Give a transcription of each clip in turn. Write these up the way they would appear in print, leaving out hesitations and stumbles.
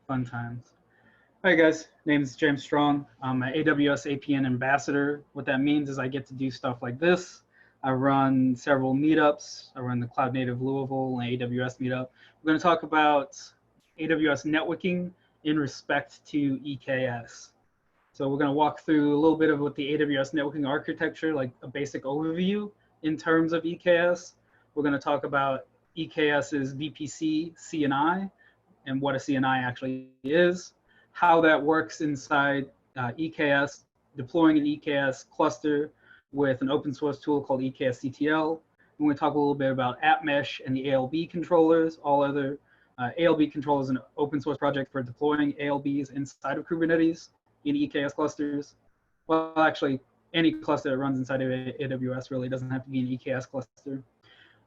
Fun times. All right, guys. Name is James Strong. I'm an AWS APN ambassador. What that means is I get to do stuff like this. I run several meetups. I run the Cloud Native Louisville and AWS meetup. We're going to talk about AWS networking in respect to EKS. So we're going to walk through a little bit of what the AWS networking architecture, like a basic overview in terms of EKS. We're going to talk about EKS's VPC CNI and what a CNI actually is, how that works inside EKS, deploying an EKS cluster with an open source tool called EKS CTL. We're going to talk a little bit about Appmesh and the ALB controllers. All other ALB controllers is an open source project for deploying ALBs inside of Kubernetes in EKS clusters. Well, actually, any cluster that runs inside of AWS really doesn't have to be an EKS cluster.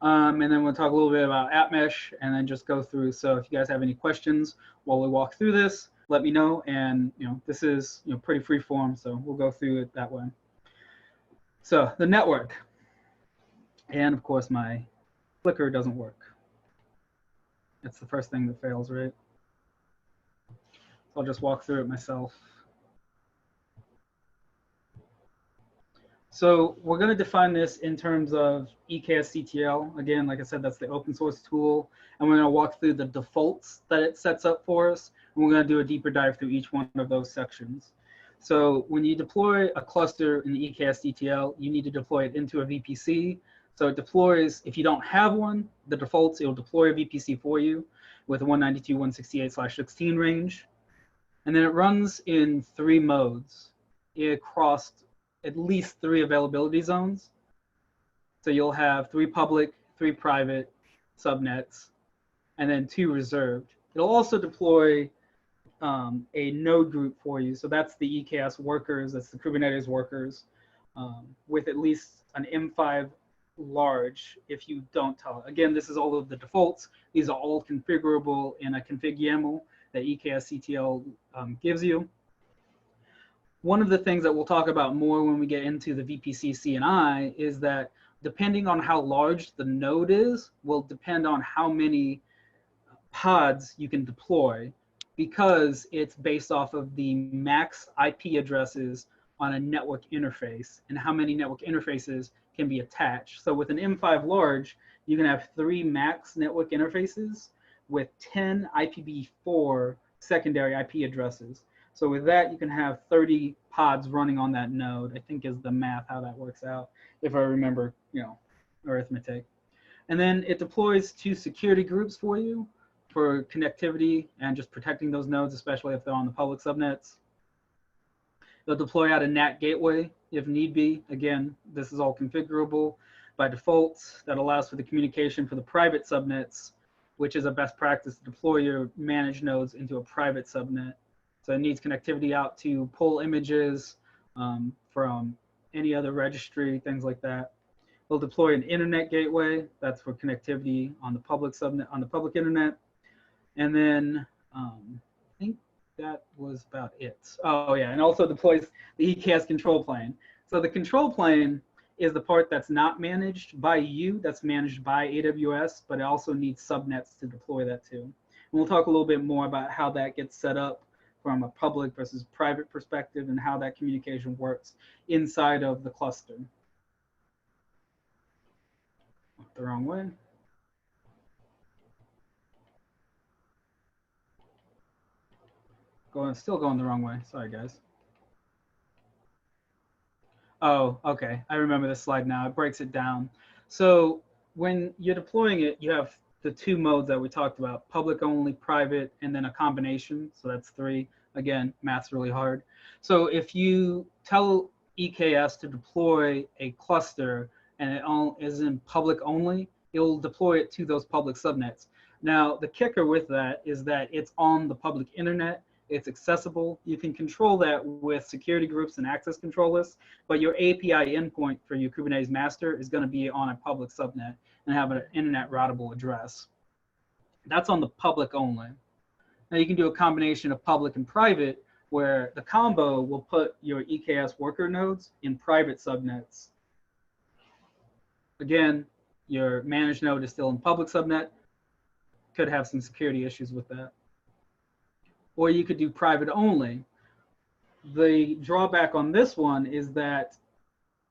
And then we'll talk a little bit about Appmesh and then just go through. So if you guys have any questions while we walk through this, let me know. And this is pretty free form, so we'll go through it that way. So the network. And of course, my clicker doesn't work. That's the first thing that fails, right? So I'll just walk through it myself. So we're going to define this in terms of EKS CTL. Again, like I said, that's the open source tool. And we're going to walk through the defaults that it sets up for us. And we're going to do a deeper dive through each one of those sections. So when you deploy a cluster in the EKS CTL, you need to deploy it into a VPC. So it deploys, if you don't have one, the defaults, it will deploy a VPC for you with a 192.168/16 range. And then it runs in 3 modes across at least 3 availability zones. So you'll have 3 public, 3 private subnets, and then 2 reserved. It'll also deploy a node group for you. So that's the EKS workers, that's the Kubernetes workers, with at least an M5 large if you don't tell it. Again, this is all of the defaults. These are all configurable in a config YAML that EKS CTL gives you. One of the things that we'll talk about more when we get into the VPC CNI is that depending on how large the node is, will depend on how many pods you can deploy, because it's based off of the max IP addresses on a network interface and how many network interfaces can be attached. So with an M5 large, you can have 3 max network interfaces with 10 IPv4 secondary IP addresses. So with that, you can have 30 pods running on that node, I think is the math, how that works out, if I remember, arithmetic. And then it deploys 2 security groups for you for connectivity and just protecting those nodes, especially if they're on the public subnets. They'll deploy out a NAT gateway if need be. Again, this is all configurable by default. That allows for the communication for the private subnets, which is a best practice to deploy your managed nodes into a private subnet. So it needs connectivity out to pull images from any other registry, things like that. We'll deploy an internet gateway. That's for connectivity on the public subnet, on the public internet. And then I think that was about it. Oh yeah, and also deploys the EKS control plane. So the control plane is the part that's not managed by you, that's managed by AWS, but it also needs subnets to deploy that to. And we'll talk a little bit more about how that gets set up from a public versus private perspective and how that communication works inside of the cluster. The wrong way. Still going the wrong way. Sorry, guys. Oh, okay. I remember this slide now. It breaks it down. So when you're deploying it, you have the 2 modes that we talked about, public only, private, and then a combination. So that's 3. Again, math's really hard. So if you tell EKS to deploy a cluster and it is in public only, it'll deploy it to those public subnets. Now, the kicker with that is that it's on the public internet. It's accessible. You can control that with security groups and access control lists, but your API endpoint for your Kubernetes master is going to be on a public subnet and have an internet routable address. That's on the public only. Now you can do a combination of public and private, where the combo will put your EKS worker nodes in private subnets. Again, your managed node is still in public subnet. Could have some security issues with that. or you could do private only. The drawback on this one is that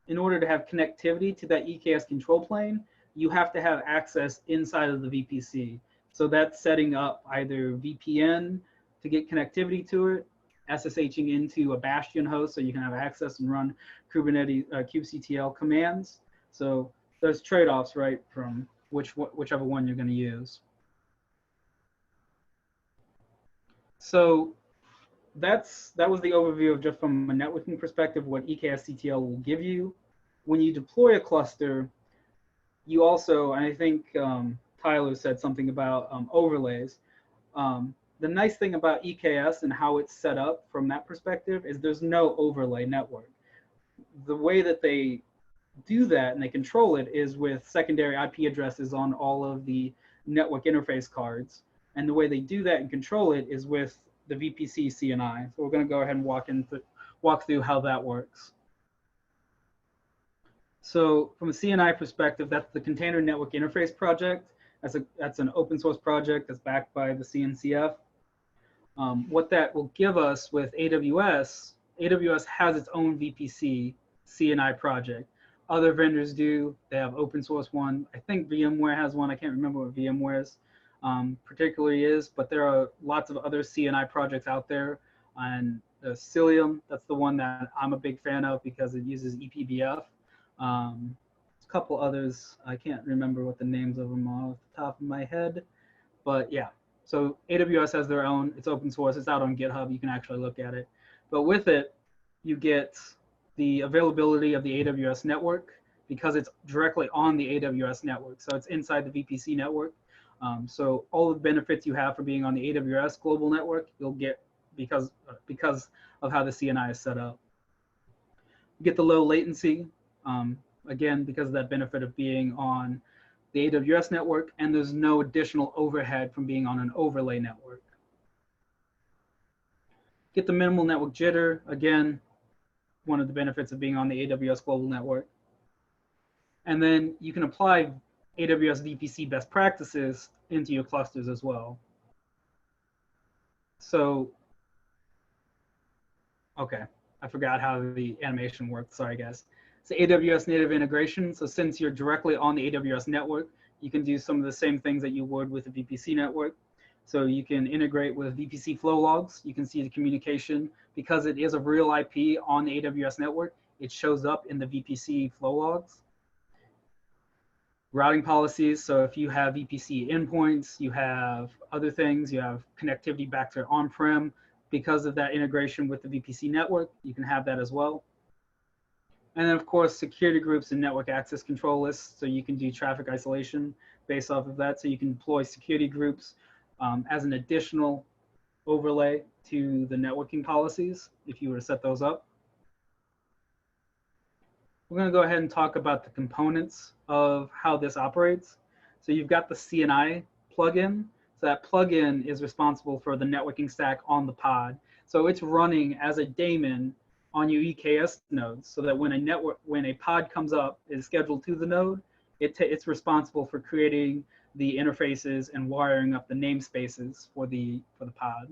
in order to have connectivity to that EKS control plane, you have to have access inside of the VPC. So that's setting up either VPN to get connectivity to it, SSHing into a Bastion host so you can have access and run Kubernetes kubectl commands. So there's trade-offs, right, from whichever one you're going to use. So that was the overview of just from a networking perspective what EKS-CTL will give you. When you deploy a cluster, you also, and I think Tyler said something about overlays. The nice thing about EKS and how it's set up from that perspective is there's no overlay network. The way that they do that and they control it is with secondary IP addresses on all of the network interface cards. And the way they do that and control it is with the VPC CNI. So we're going to go ahead and walk through how that works. So from a CNI perspective, that's the Container Network Interface Project. That's an open source project that's backed by the CNCF. What that will give us with AWS, AWS has its own VPC CNI project. Other vendors do. They have open source one. I think VMware has one. I can't remember what VMware's particularly is, but there are lots of other CNI projects out there. And the Cilium, that's the one that I'm a big fan of because it uses ePBF. A couple others, I can't remember what the names of them are off the top of my head, but yeah. So AWS has their own, it's open source, it's out on GitHub, you can actually look at it. But with it, you get the availability of the AWS network because it's directly on the AWS network. So it's inside the VPC network. So all the benefits you have for being on the AWS global network, you'll get because of how the CNI is set up. You get the low latency, again, because of that benefit of being on the AWS network, and there's no additional overhead from being on an overlay network. Get the minimal network jitter, again, one of the benefits of being on the AWS global network. And then you can apply AWS VPC best practices into your clusters as well. So, okay, I forgot how the animation worked, sorry guys. It's AWS native integration. So since you're directly on the AWS network, you can do some of the same things that you would with the VPC network. So you can integrate with VPC flow logs. You can see the communication because it is a real IP on the AWS network. It shows up in the VPC flow logs. Routing policies. So if you have VPC endpoints, you have other things, you have connectivity back to on-prem. Because of that integration with the VPC network, you can have that as well. And then, of course, security groups and network access control lists. So you can do traffic isolation based off of that. So you can deploy security groups as an additional overlay to the networking policies if you were to set those up. We're going to go ahead and talk about the components of how this operates. So you've got the CNI plugin. So that plugin is responsible for the networking stack on the pod. So it's running as a daemon on your EKS nodes, so that when a pod comes up, is scheduled to the node, it's responsible for creating the interfaces and wiring up the namespaces for the pod.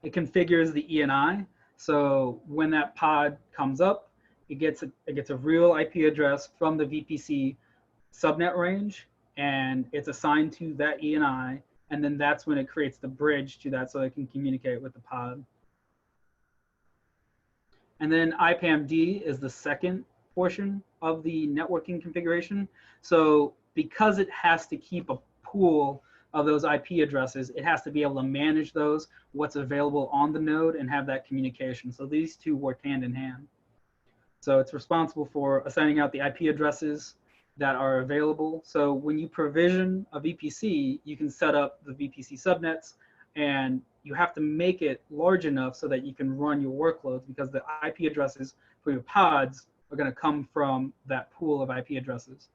It configures the ENI, so when that pod comes up, it gets a real IP address from the VPC subnet range, and it's assigned to that ENI, and then that's when it creates the bridge to that so it can communicate with the pod. And then IPAM-D is the second portion of the networking configuration. So because it has to keep a pool of those IP addresses, it has to be able to manage those, what's available on the node, and have that communication. So these two work hand in hand. So it's responsible for assigning out the IP addresses that are available. So when you provision a VPC, you can set up the VPC subnets, and you have to make it large enough so that you can run your workloads, because the IP addresses for your pods are going to come from that pool of IP addresses.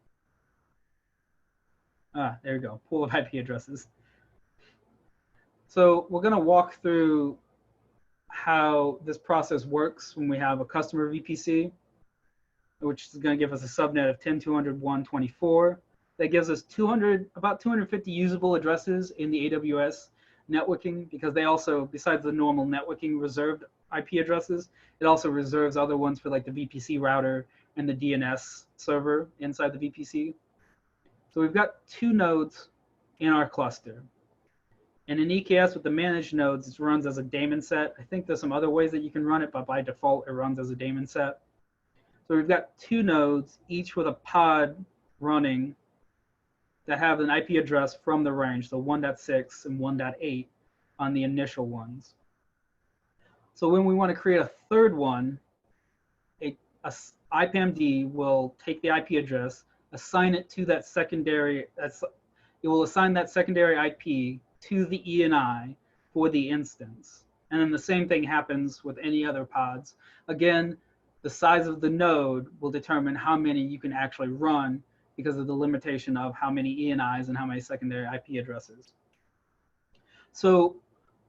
There you go, pool of IP addresses. So we're going to walk through how this process works when we have a customer VPC, which is going to give us a subnet of 10.200.1.24. That gives us about 250 usable addresses in the AWS networking, because they also, besides the normal networking reserved IP addresses, it also reserves other ones for like the VPC router and the DNS server inside the VPC. So we've got 2 nodes in our cluster. And in EKS with the managed nodes, it runs as a daemon set. I think there's some other ways that you can run it, but by default, it runs as a daemon set. So we've got 2 nodes, each with a pod running that have an IP address from the range, so 1.6 and 1.8 on the initial ones. So when we want to create a third one, a IPAMD will take the IP address, assign it to that secondary, it will assign that secondary IP to the ENI for the instance. And then the same thing happens with any other pods. Again, the size of the node will determine how many you can actually run because of the limitation of how many ENIs and how many secondary IP addresses. So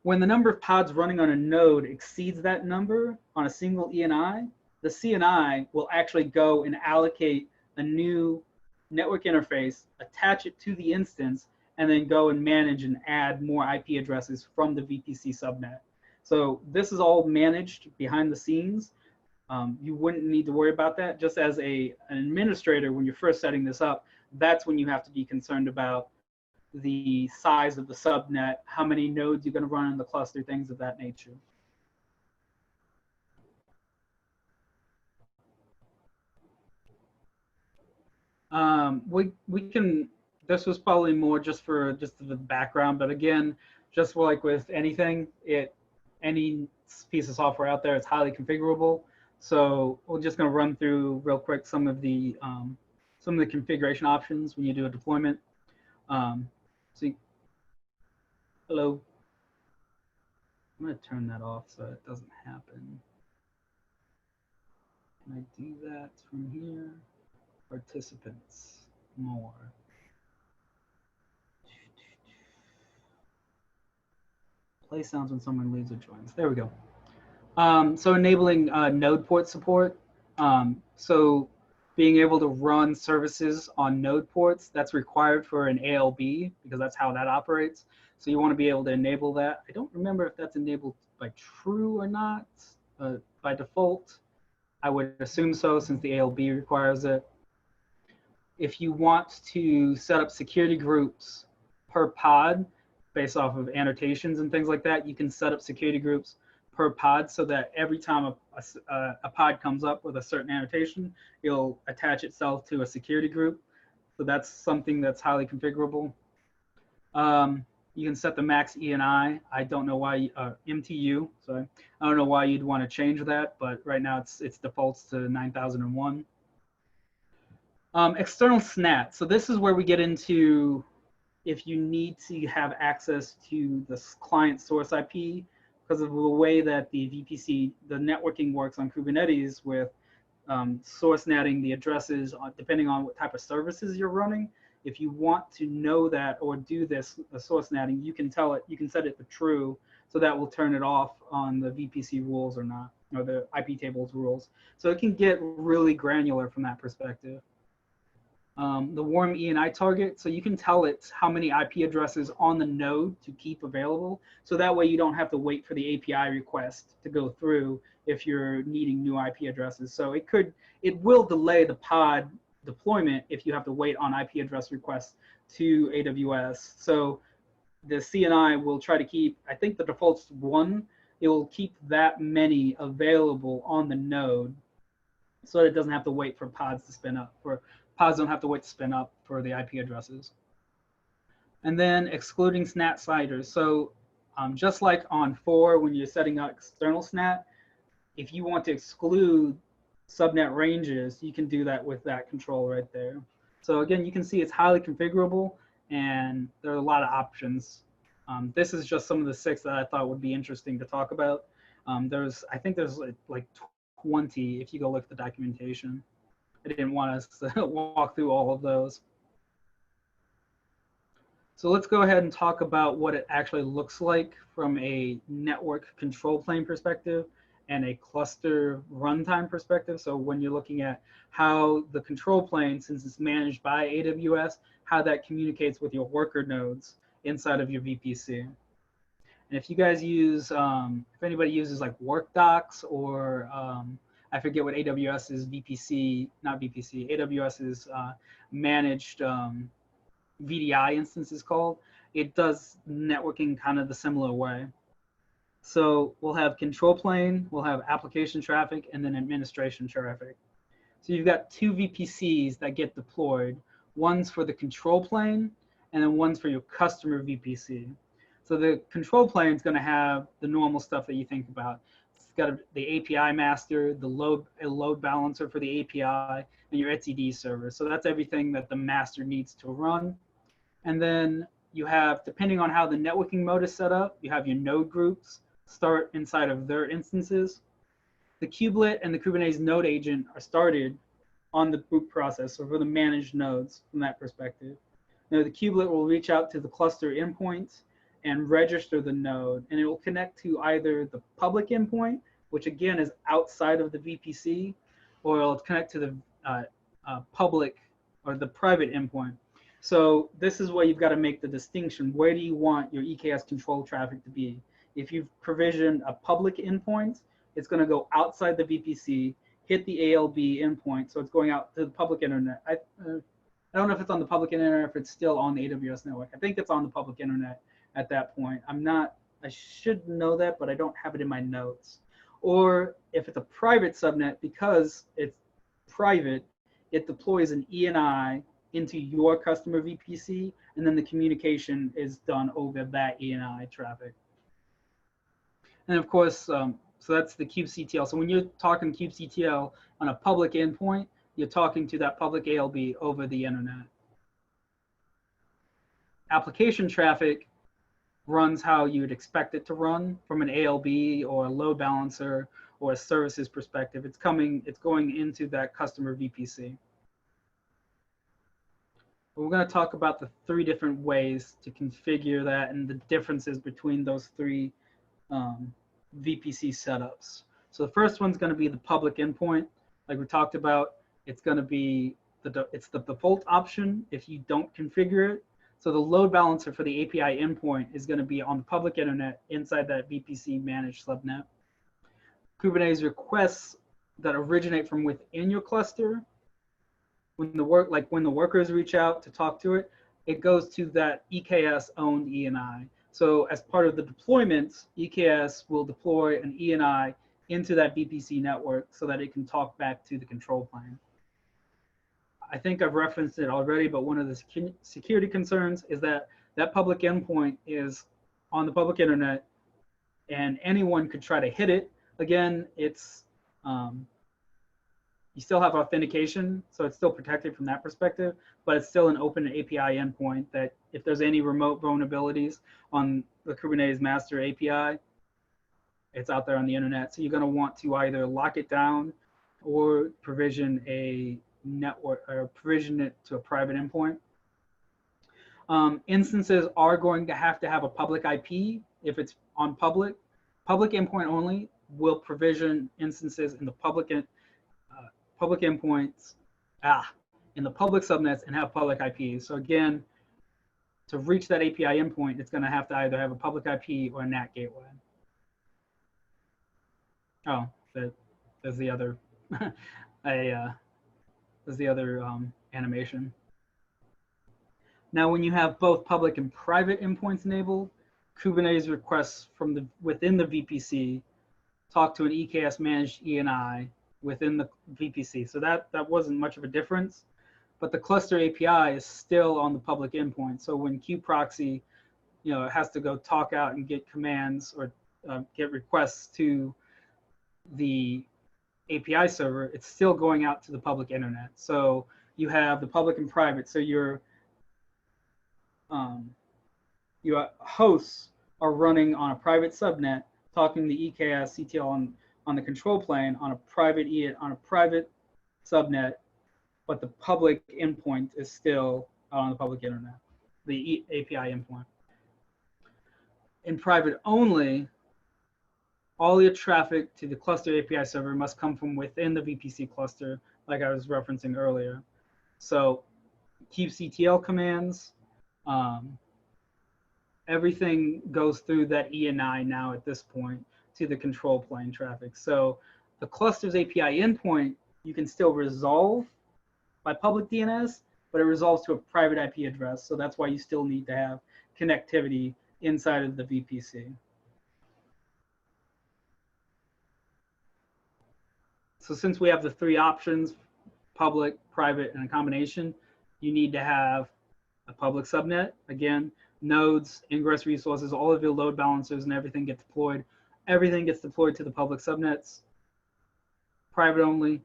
when the number of pods running on a node exceeds that number on a single ENI, the CNI will actually go and allocate a new network interface, attach it to the instance, and then go and manage and add more IP addresses from the VPC subnet. So this is all managed behind the scenes. You wouldn't need to worry about that. Just as an administrator, when you're first setting this up, that's when you have to be concerned about the size of the subnet, how many nodes you're going to run in the cluster, things of that nature. We can, this was probably more just for the background, but again, just like with anything, any piece of software out there, it's highly configurable. So we're just going to run through real quick some of the configuration options when you do a deployment. Hello. I'm going to turn that off so it doesn't happen. Can I do that from here? Participants, more. Play sounds when someone leaves or joins. There we go. So enabling node port support. So being able to run services on node ports, that's required for an ALB because that's how that operates. So you want to be able to enable that. I don't remember if that's enabled by true or not. By default, I would assume so since the ALB requires it. If you want to set up security groups per pod based off of annotations and things like that, you can set up security groups per pod so that every time a pod comes up with a certain annotation, it'll attach itself to a security group. So that's something that's highly configurable. You can set the max ENI. I don't know why, MTU, sorry. I don't know why you'd want to change that, but right now it's defaults to 9001. External SNAT. So this is where we get into if you need to have access to the client source IP because of the way that the VPC, the networking works on Kubernetes with source netting the addresses depending on what type of services you're running. If you want to know that or do this source netting, you can tell it, you can set it to true, so that will turn it off on the VPC rules or not, or the IP tables rules. So it can get really granular from that perspective. The warm ENI target, so you can tell it how many IP addresses on the node to keep available. So that way you don't have to wait for the API request to go through if you're needing new IP addresses. So it will delay the pod deployment if you have to wait on IP address requests to AWS. So the CNI will try to keep, I think the default's 1, it will keep that many available on the node so that it doesn't have to wait for pods to spin up, pods don't have to wait to spin up for the IP addresses. And then excluding SNAT sliders. So just like on 4, when you're setting up external SNAT, if you want to exclude subnet ranges, you can do that with that control right there. So again, you can see it's highly configurable and there are a lot of options. This is just some of the 6 that I thought would be interesting to talk about. I think there's like 20 if you go look at the documentation. I didn't want us to walk through all of those. So let's go ahead and talk about what it actually looks like from a network control plane perspective and a cluster runtime perspective. So when you're looking at how the control plane, since it's managed by AWS, how that communicates with your worker nodes inside of your VPC. And if you guys use, if anybody uses like WorkDocs or I forget what AWS's VPC, not VPC, AWS's managed VDI instance is called, it does networking kind of the similar way. So we'll have control plane, we'll have application traffic, and then administration traffic. So you've got two VPCs that get deployed. One's for the control plane, and then one's for your customer VPC. So the control plane is going to have the normal stuff that you think about. It's got the API master, the load balancer for the API, and your etcd server. So that's everything that the master needs to run. And then you have, depending on how the networking mode is set up, you have your node groups start inside of their instances. The kubelet and the Kubernetes node agent are started on the boot process, so for the managed nodes from that perspective. Now the kubelet will reach out to the cluster endpoints and register the node, and it will connect to either the public endpoint, which again is outside of the VPC, or it'll connect to the public or the private endpoint. So this is where you've got to make the distinction. Where do you want your EKS control traffic to be? If you've provisioned a public endpoint, it's going to go outside the VPC, hit the ALB endpoint, so it's going out to the public internet. I don't know if it's on the public internet or if it's still on the AWS network. I think it's on the public internet at that point. I should know that, but I don't have it in my notes. Or if it's a private subnet, because it's private, it deploys an ENI into your customer VPC, and then the communication is done over that ENI traffic. And of course, so that's the kubectl. So when you're talking kubectl on a public endpoint, you're talking to that public ALB over the internet. Application traffic runs how you would expect it to run from an ALB or a load balancer or a services perspective. It's going into that customer VPC. We're going to talk about the 3 different ways to configure that and the differences between those 3 VPC setups. So the first one's going to be the public endpoint. Like we talked about, it's going to be it's the default option if you don't configure it. So the load balancer for the API endpoint is going to be on the public internet inside that VPC managed subnet. Kubernetes requests that originate from within your cluster, when the workers reach out to talk to it, it goes to that EKS owned ENI. So as part of the deployments, EKS will deploy an ENI into that VPC network so that it can talk back to the control plane. I think I've referenced it already, but one of the security concerns is that that public endpoint is on the public internet and anyone could try to hit it. Again, it's you still have authentication, so it's still protected from that perspective, but it's still an open API endpoint that if there's any remote vulnerabilities on the Kubernetes master API, it's out there on the internet. So you're going to want to either lock it down or provision a network or provision it to a private endpoint. Instances are going to have a public IP if it's on public. Public endpoint only will provision instances in the public endpoints, in the public subnets and have public IPs. So again, to reach that API endpoint, it's going to have either have a public IP or a NAT gateway. Oh, there's the other, there's the other animation. Now, when you have both public and private endpoints enabled, Kubernetes requests from within the VPC talk to an EKS managed ENI within the VPC. So that wasn't much of a difference, but the cluster API is still on the public endpoint. So when kubeproxy, it has to go talk out and get commands or get requests to the API server, it's still going out to the public internet. So you have the public and private. So your hosts are running on a private subnet, talking the EKS CTL on the control plane on a private subnet, but the public endpoint is still on the public internet, the API endpoint. In private only, all your traffic to the cluster API server must come from within the VPC cluster, like I was referencing earlier. So kubectl commands, everything goes through that ENI now at this point to the control plane traffic. So the cluster's API endpoint, you can still resolve by public DNS, but it resolves to a private IP address. So that's why you still need to have connectivity inside of the VPC. So since we have the three options, public, private, and a combination, you need to have a public subnet. Again, nodes, ingress resources, all of your load balancers and everything get deployed. Everything gets deployed to the public subnets. Private only.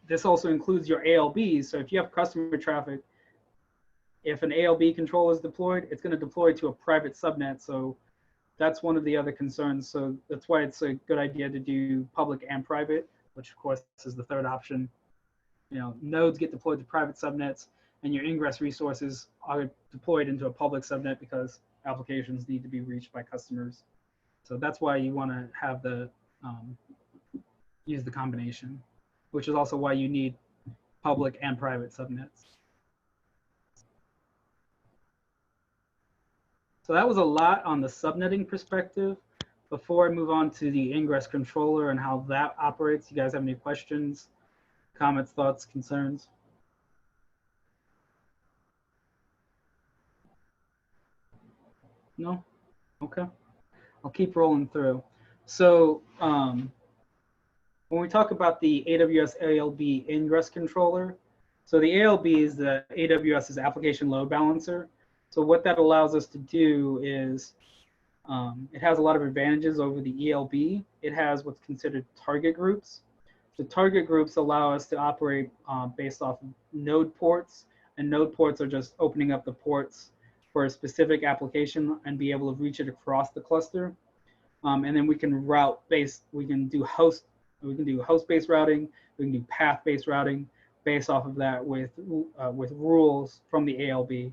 This also includes your ALBs. So if you have customer traffic, if an ALB controller is deployed, it's going to deploy to a private subnet. So that's one of the other concerns. So that's why it's a good idea to do public and private, which of course is the third option. You know, nodes get deployed to private subnets, and your ingress resources are deployed into a public subnet because applications need to be reached by customers. So that's why you want to have the use the combination, which is also why you need public and private subnets. So that was a lot on the subnetting perspective. Before I move on to the ingress controller and how that operates, you guys have any questions, comments, thoughts, concerns? No? Okay. I'll keep rolling through. So when we talk about the AWS ALB ingress controller, so the ALB is the AWS's application load balancer. So what that allows us to do is it has a lot of advantages over the ELB. It has what's considered target groups. The target groups allow us to operate based off of node ports, and node ports are just opening up the ports for a specific application and be able to reach it across the cluster. And then we can route based, we can do host-based routing, we can do path-based routing based off of that with rules from the ALB.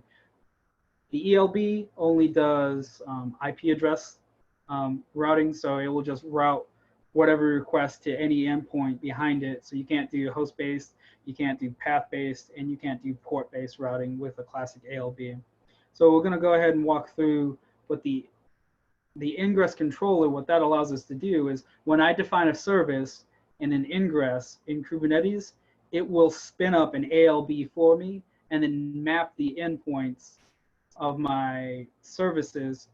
The ELB only does IP address routing, so it will just route whatever request to any endpoint behind it. So you can't do host-based, you can't do path-based, and you can't do port-based routing with a classic ALB. So we're going to go ahead and walk through what the ingress controller, what that allows us to do is when I define a service in an ingress in Kubernetes, it will spin up an ALB for me and then map the endpoints of my services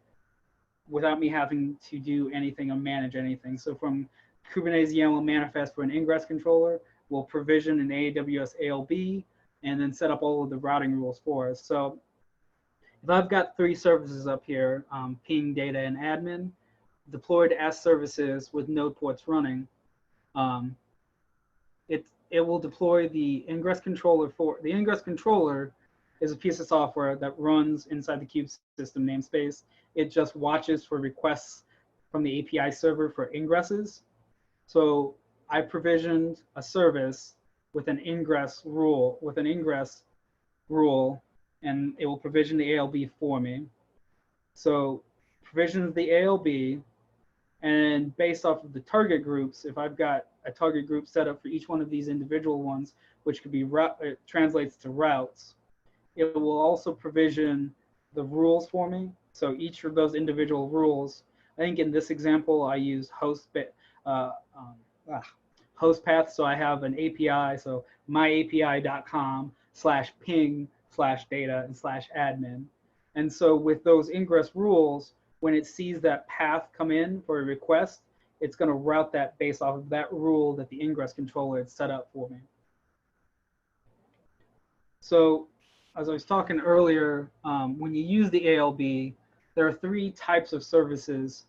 without me having to do anything or manage anything. So from Kubernetes YAML manifest for an ingress controller, we'll provision an AWS ALB and then set up all of the routing rules for us. So if I've got three services up here, ping, data, and admin, deployed as services with node ports running, it will deploy the ingress controller for, the ingress controller is a piece of software that runs inside the kube system namespace. It just watches for requests from the API server for ingresses. So I provisioned a service with an ingress rule, and it will provision the ALB for me. So provisions the ALB, and based off of the target groups, if I've got a target group set up for each one of these individual ones, which could be it translates to routes, it will also provision the rules for me. So each of those individual rules, I think in this example, I used host path. So I have an API, so myapi.com/ping/data/admin. And so with those ingress rules, when it sees that path come in for a request, it's going to route that based off of that rule that the ingress controller had set up for me. So as I was talking earlier, when you use the ALB, there are three types of services.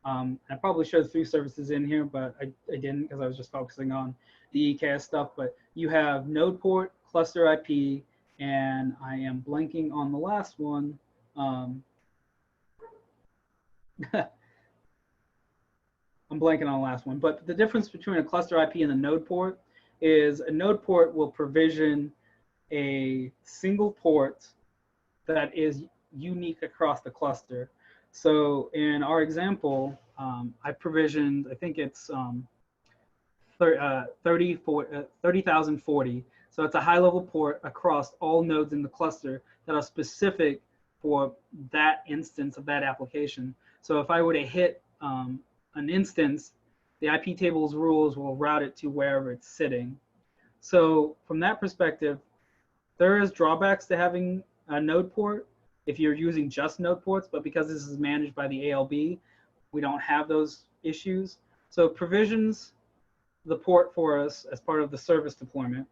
I probably showed three services in here, but I didn't because I was just focusing on the EKS stuff. But you have node port, cluster IP, and I am blanking on the last one. I'm blanking on the last one. But the difference between a cluster IP and a node port is a node port will provision a single port that is unique across the cluster. So in our example, I provisioned, I think it's 30,040. So it's a high-level port across all nodes in the cluster that are specific for that instance of that application. So if I were to hit an instance, the IP tables rules will route it to wherever it's sitting. So from that perspective, there is drawbacks to having a node port if you're using just node ports, but because this is managed by the ALB, we don't have those issues. So it provisions the port for us as part of the service deployment,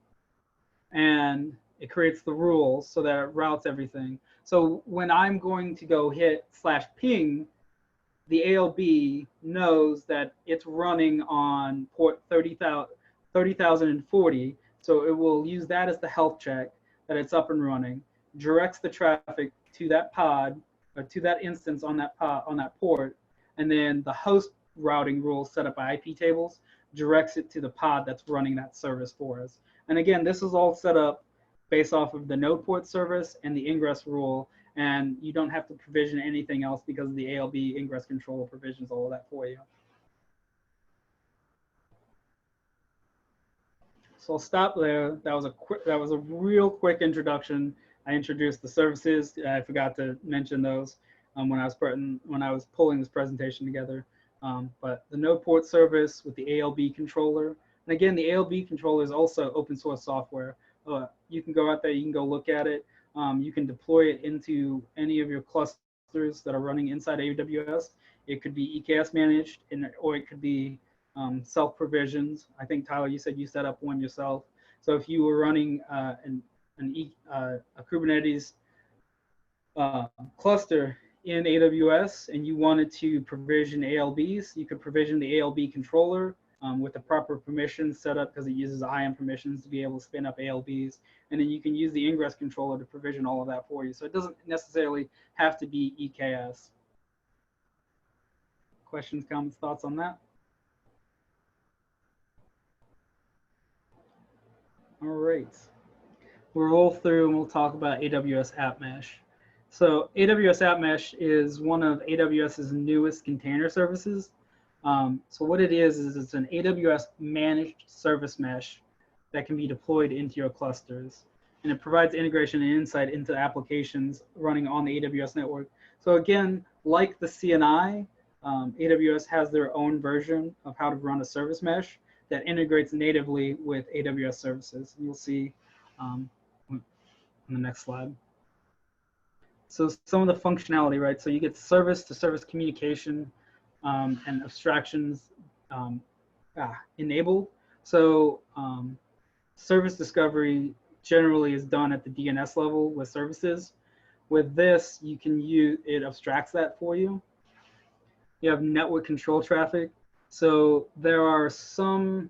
and it creates the rules so that it routes everything. So when I'm going to go hit /ping, the ALB knows that it's running on port 30,040. So it will use that as the health check that it's up and running, directs the traffic to that pod or to that instance on that pod, on that port, and then the host routing rules set up by IP tables directs it to the pod that's running that service for us. And again, this is all set up based off of the node port service and the ingress rule, and you don't have to provision anything else because the ALB ingress controller provisions all of that for you. So I'll stop there. That was a real quick introduction. I introduced the services. I forgot to mention those when I was pulling this presentation together. But the node port service with the ALB controller, and again, the ALB controller is also open source software. You can go out there, you can go look at it. You can deploy it into any of your clusters that are running inside AWS. It could be EKS managed, or it could be self-provisions. I think, Tyler, you said you set up one yourself. So if you were running a Kubernetes cluster in AWS and you wanted to provision ALBs, you could provision the ALB controller with the proper permissions set up, because it uses IAM permissions to be able to spin up ALBs. And then you can use the ingress controller to provision all of that for you. So it doesn't necessarily have to be EKS. Questions, comments, thoughts on that? All right. We'll roll through and we'll talk about AWS Appmesh. So AWS Appmesh is one of AWS's newest container services. So what it is it's an AWS managed service mesh that can be deployed into your clusters. And it provides integration and insight into applications running on the AWS network. So again, like the CNI, AWS has their own version of how to run a service mesh that integrates natively with AWS services. You'll see on the next slide. So some of the functionality, right? So you get service to service communication and abstractions enabled. So service discovery generally is done at the DNS level with services. With this, you can use, it abstracts that for you. You have network control traffic. So there are some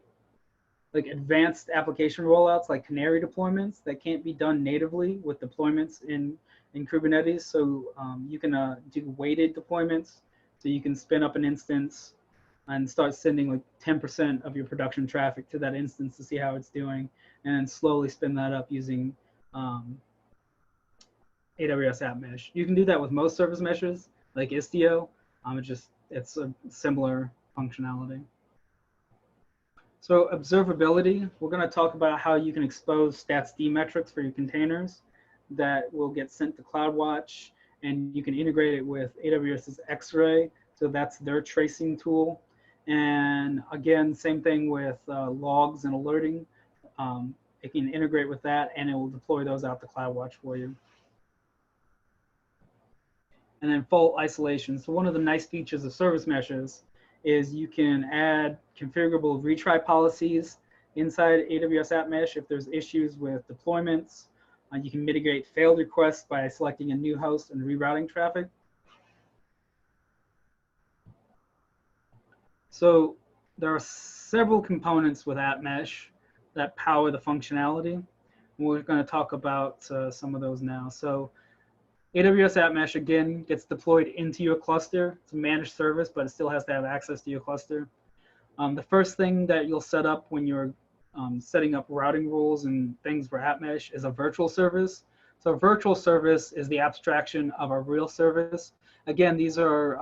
like advanced application rollouts like canary deployments that can't be done natively with deployments in Kubernetes. So you can do weighted deployments. So you can spin up an instance and start sending like 10% of your production traffic to that instance to see how it's doing, and then slowly spin that up using AWS Appmesh. You can do that with most service meshes like Istio. It's a similar functionality. So observability, we're going to talk about how you can expose stats-D metrics for your containers that will get sent to CloudWatch, and you can integrate it with AWS's X-Ray. So that's their tracing tool. And again, same thing with logs and alerting. It can integrate with that, and it will deploy those out to CloudWatch for you. And then fault isolation. So one of the nice features of service meshes is you can add configurable retry policies inside AWS Appmesh if there's issues with deployments. You can mitigate failed requests by selecting a new host and rerouting traffic. So there are several components with Appmesh that power the functionality. We're going to talk about some of those now. So AWS Appmesh, again, gets deployed into your cluster. It's a managed service, but it still has to have access to your cluster. The first thing that you'll set up when you're setting up routing rules and things for Appmesh is a virtual service. So a virtual service is the abstraction of a real service. Again, these are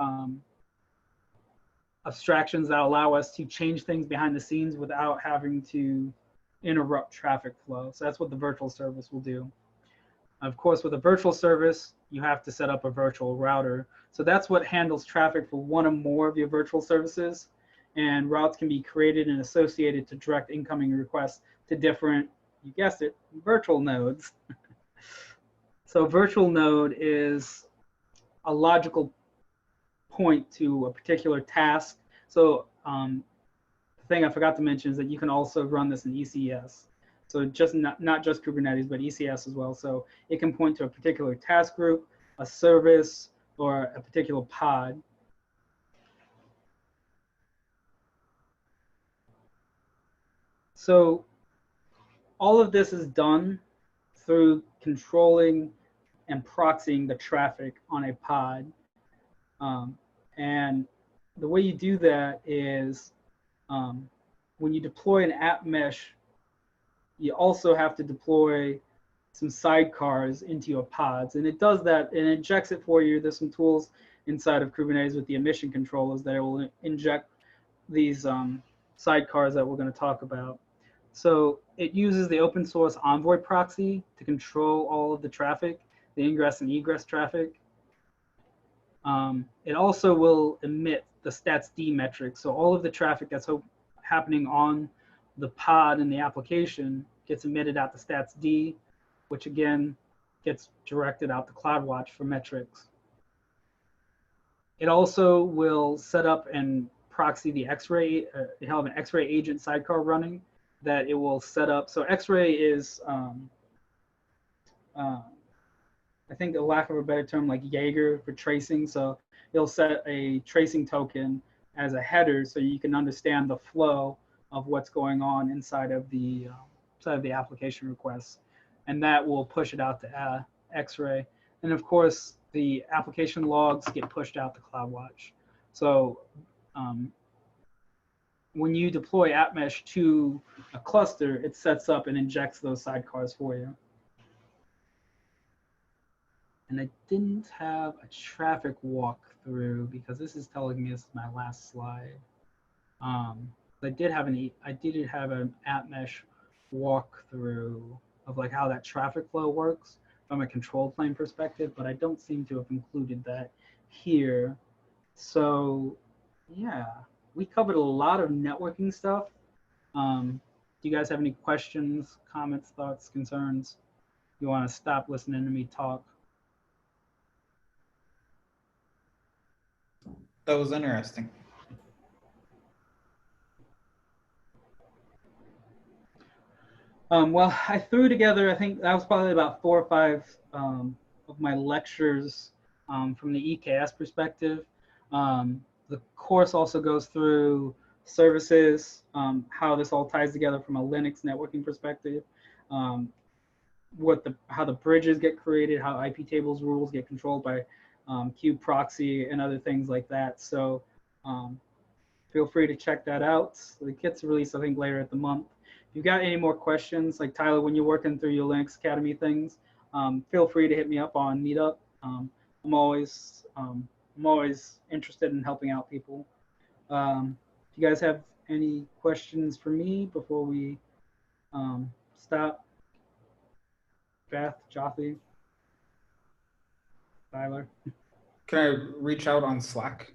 abstractions that allow us to change things behind the scenes without having to interrupt traffic flow. So that's what the virtual service will do. Of course, with a virtual service, you have to set up a virtual router. So that's what handles traffic for one or more of your virtual services. And routes can be created and associated to direct incoming requests to different, you guessed it, virtual nodes. So virtual node is a logical point to a particular task. So the thing I forgot to mention is that you can also run this in ECS. So just not just Kubernetes, but ECS as well. So it can point to a particular task group, a service, or a particular pod. So all of this is done through controlling and proxying the traffic on a pod. And the way you do that is when you deploy an Appmesh, you also have to deploy some sidecars into your pods. And it does that and injects it for you. There's some tools inside of Kubernetes with the emission controllers that it will inject these sidecars that we're going to talk about. So it uses the open source Envoy proxy to control all of the traffic, the ingress and egress traffic. It also will emit the statsd metric. So all of the traffic that's happening on the pod in the application gets emitted out to statsd, which again gets directed out to CloudWatch for metrics. It also will set up and proxy the X-ray. They have an X-ray agent sidecar running that it will set up. So X-ray is, I think, a lack of a better term, like Jaeger for tracing. So it'll set a tracing token as a header so you can understand the flow of what's going on inside of the application requests, and that will push it out to X-ray. And of course, the application logs get pushed out to CloudWatch. So when you deploy Appmesh to a cluster, it sets up and injects those sidecars for you. And I didn't have a traffic walkthrough because this is telling me this is my last slide. I did have an Appmesh walkthrough of like how that traffic flow works from a control plane perspective, but I don't seem to have included that here. So yeah, we covered a lot of networking stuff. Do you guys have any questions, comments, thoughts, concerns? You want to stop listening to me talk? That was interesting. Well, I threw together, I think that was probably about 4 or 5 of my lectures from the EKS perspective. The course also goes through services, how this all ties together from a Linux networking perspective, how the bridges get created, how IP tables rules get controlled by kube proxy and other things like that. So feel free to check that out. It gets released, I think, later at the month. If you've got any more questions, like Tyler, when you're working through your Linux Academy things, feel free to hit me up on Meetup. I'm always interested in helping out people. If you guys have any questions for me before we stop, Beth, Jothy, Tyler. Can I reach out on Slack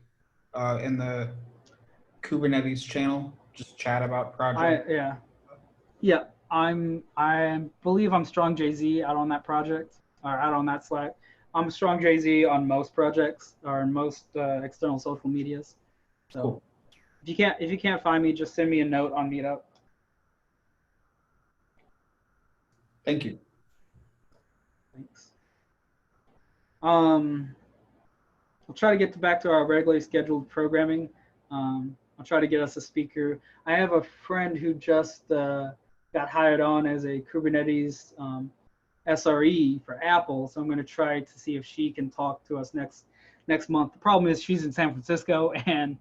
in the Kubernetes channel? Just chat about project. Yeah. I believe I'm strong JZ out on that project or out on that Slack. I'm strong JZ on most projects or most external social medias. So cool. If you can't find me, just send me a note on Meetup. Thank you. Thanks. We'll try to get back to our regularly scheduled programming. I'll try to get us a speaker. I have a friend who just got hired on as a Kubernetes SRE for Apple, so I'm going to try to see if she can talk to us next month. The problem is she's in San Francisco, and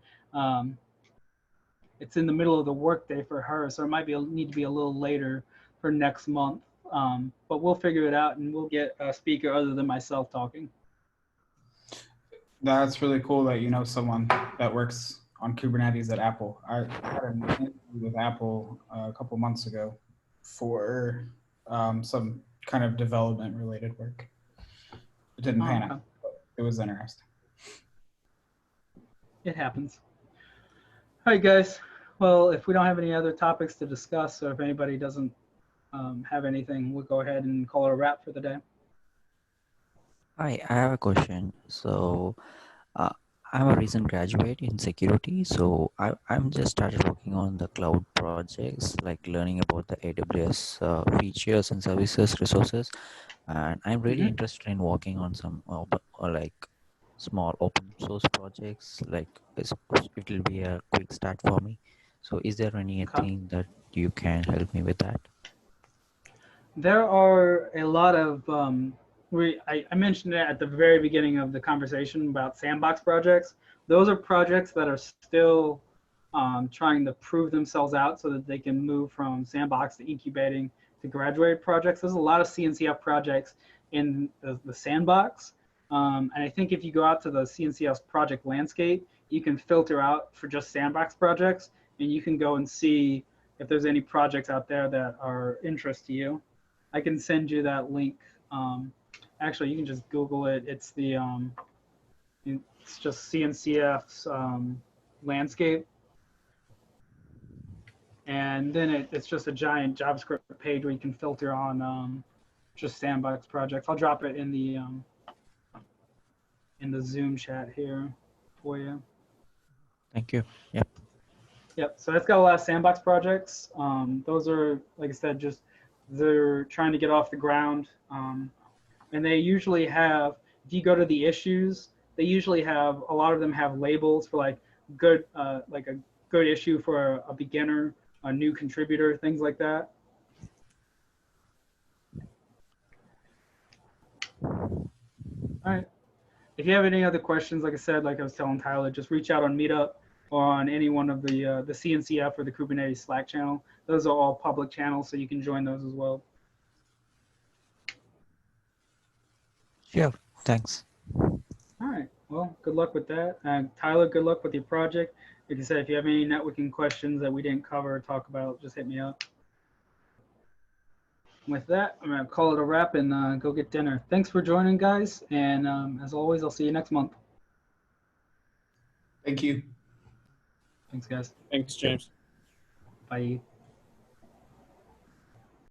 it's in the middle of the workday for her, so it might need to be a little later for next month. But we'll figure it out, and we'll get a speaker other than myself talking. That's really cool that you know someone that works on Kubernetes at Apple. I had an interview with Apple a couple months ago for some kind of development related work. It didn't pan Okay. out, but it was interesting. It happens. All right, guys. Well, if we don't have any other topics to discuss, or if anybody doesn't have anything, we'll go ahead and call it a wrap for the day. Hi, I have a question. Uh, I'm a recent graduate in security, so I'm just started working on the cloud projects, like learning about the AWS features and services resources, and I'm really interested in working on some like small open source projects. Like it will be a quick start for me. So, is there Okay. anything that you can help me with that? There are a lot of I mentioned it at the very beginning of the conversation about sandbox projects. Those are projects that are still trying to prove themselves out so that they can move from sandbox to incubating to graduated projects. There's a lot of CNCF projects in the sandbox. And I think if you go out to the CNCF project landscape, you can filter out for just sandbox projects, and you can go and see if there's any projects out there that are interest to you. I can send you that link. Actually, you can just Google it. It's just CNCF's landscape, and then it's just a giant JavaScript page where you can filter on just sandbox projects. I'll drop it in the Zoom chat here for you. Thank you. Yep. Yep. So it's got a lot of sandbox projects. Those are, like I said, they're trying to get off the ground. And they usually have, if you go to the issues, they usually have, a lot of them have labels for like a good issue for a beginner, a new contributor, things like that. All right. If you have any other questions, like I said, like I was telling Tyler, just reach out on Meetup or on any one of the CNCF or the Kubernetes Slack channel. Those are all public channels, so you can join those as well. Sure. Thanks. All right. Well, good luck with that. Tyler, good luck with your project. Like I said, if you have any networking questions that we didn't cover or talk about, just hit me up. With that, I'm going to call it a wrap and go get dinner. Thanks for joining, guys. And as always, I'll see you next month. Thank you. Thanks, guys. Thanks, James. Bye.